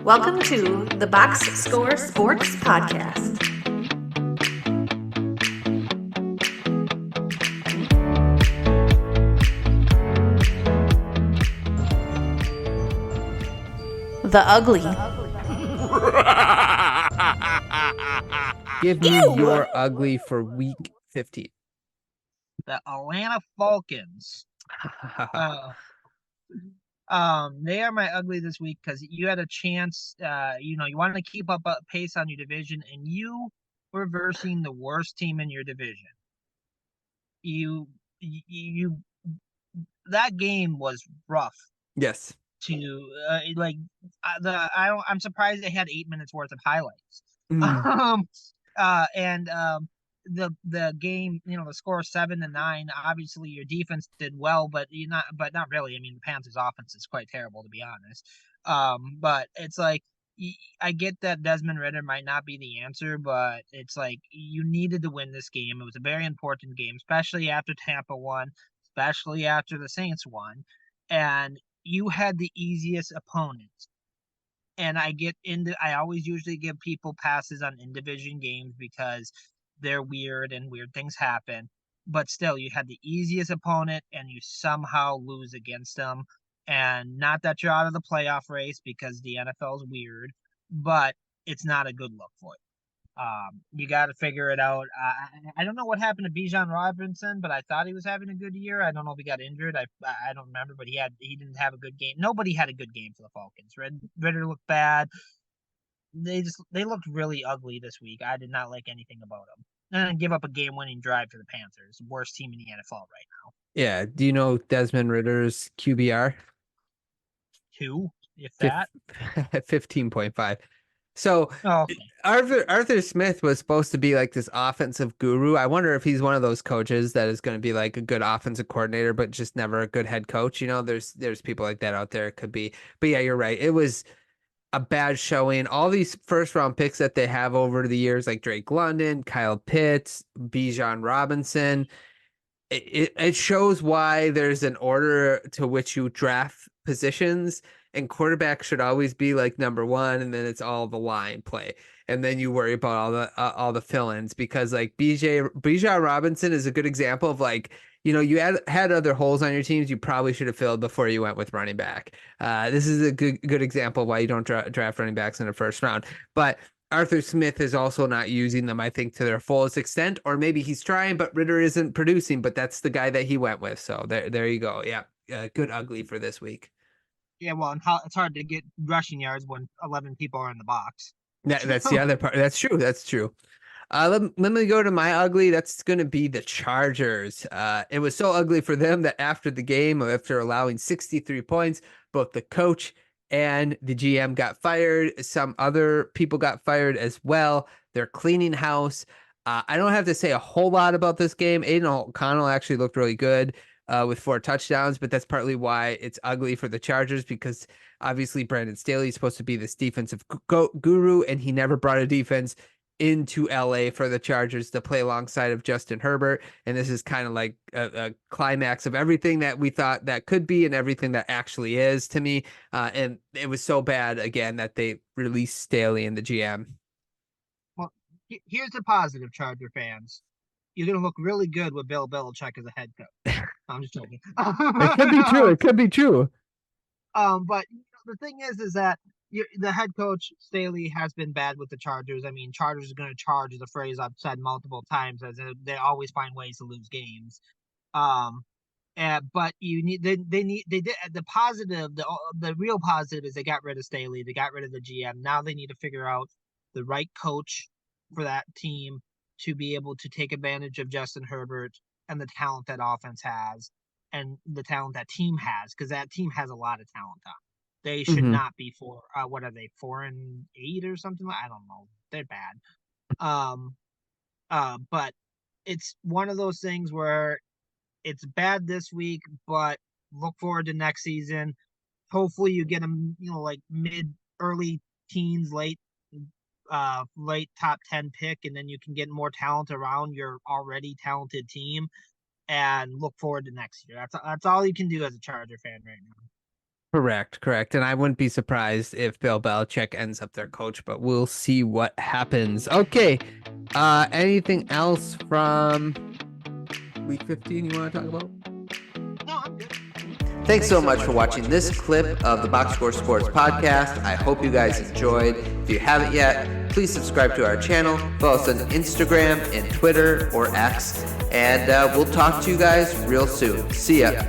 Welcome to the Box Score Sports Podcast. The Ugly. Give me your ugly for week 15. The Atlanta Falcons. They are my ugly this week because you had a chance. You wanted to keep up a pace on your division, and you were versing the worst team in your division. That game was rough. Yes. I'm surprised they had 8 minutes worth of highlights. The game, the score 7-9. Obviously, your defense did well, but not really. I mean, the Panthers' offense is quite terrible, to be honest. But it's like I get that Desmond Ridder might not be the answer, but it's like you needed to win this game. It was a very important game, especially after Tampa won, especially after the Saints won, and you had the easiest opponent. And I always usually give people passes on in-division games because they're weird and weird things happen. But still, you had the easiest opponent and you somehow lose against them. And not that you're out of the playoff race because the NFL is weird, but it's not a good look for you. You got to figure it out. I don't know what happened to Bijan Robinson, but I thought he was having a good year. I don't know if he got injured. I don't remember, but he didn't have a good game. Nobody had a good game for the Falcons. Ridder looked bad. They looked really ugly this week. I did not like anything about them. And give up a game-winning drive to the Panthers, worst team in the NFL right now. Yeah. Do you know Desmond Ridder's QBR? 2, if that. 15.5. So okay. Arthur Smith was supposed to be like this offensive guru. I wonder if he's one of those coaches that is going to be like a good offensive coordinator, but just never a good head coach. There's people like that out there. It could be. But yeah, you're right. It was a bad showing. All these first round picks that they have over the years, like Drake London, Kyle Pitts, Bijan Robinson, it shows why there's an order to which you draft positions, and quarterback should always be like number one, and then it's all the line play, and then you worry about all the fill-ins, because like Bijan Robinson is a good example of like, you had other holes on your teams you probably should have filled before you went with running back. This is a good example of why you don't draft running backs in the first round. But Arthur Smith is also not using them, I think, to their fullest extent, or maybe he's trying, but Ridder isn't producing, but that's the guy that he went with. So there you go. Yeah. Good ugly for this week. Yeah, well, and it's hard to get rushing yards when 11 people are in the box. That's the other part. That's true. That's true. Let me go to my ugly. That's going to be the Chargers. It was so ugly for them that after the game, after allowing 63 points, both the coach and the GM got fired. Some other people got fired as well. They're cleaning house. I don't have to say a whole lot about this game. Aiden O'Connell actually looked really good with 4 touchdowns, but that's partly why it's ugly for the Chargers, because obviously Brandon Staley is supposed to be this defensive guru, and he never brought a defense into LA for the Chargers to play alongside of Justin Herbert. And this is kind of like a climax of everything that we thought that could be and everything that actually is to me. And it was so bad again that they released Staley and the GM. Well, here's the positive, Charger fans. You're going to look really good with Bill Belichick as a head coach. I'm just joking. It could be true. It could be true. But the thing is that the head coach Staley has been bad with the Chargers. I mean, Chargers is going to charge is a phrase I've said multiple times, as they always find ways to lose games. But they did the positive. The real positive is they got rid of Staley. They got rid of the GM. Now they need to figure out the right coach for that team to be able to take advantage of Justin Herbert and the talent that offense has and the talent that team has, because that team has a lot of talent on. They should not be what are they, 4-8 or something? I don't know. They're bad. But it's one of those things where it's bad this week, but look forward to next season. Hopefully you get them, like early teens, late top 10 pick, and then you can get more talent around your already talented team and look forward to next year. That's all you can do as a Charger fan right now. Correct. And I wouldn't be surprised if Bill Belichick ends up their coach, but we'll see what happens. Okay. Anything else from week 15 you want to talk about? No, I'm good. Thanks so much for watching this clip of the Box Score Sports podcast. I hope you guys enjoyed. If you haven't yet, please subscribe to our channel. Follow us on Instagram and Twitter or X. And we'll talk to you guys real soon. See ya.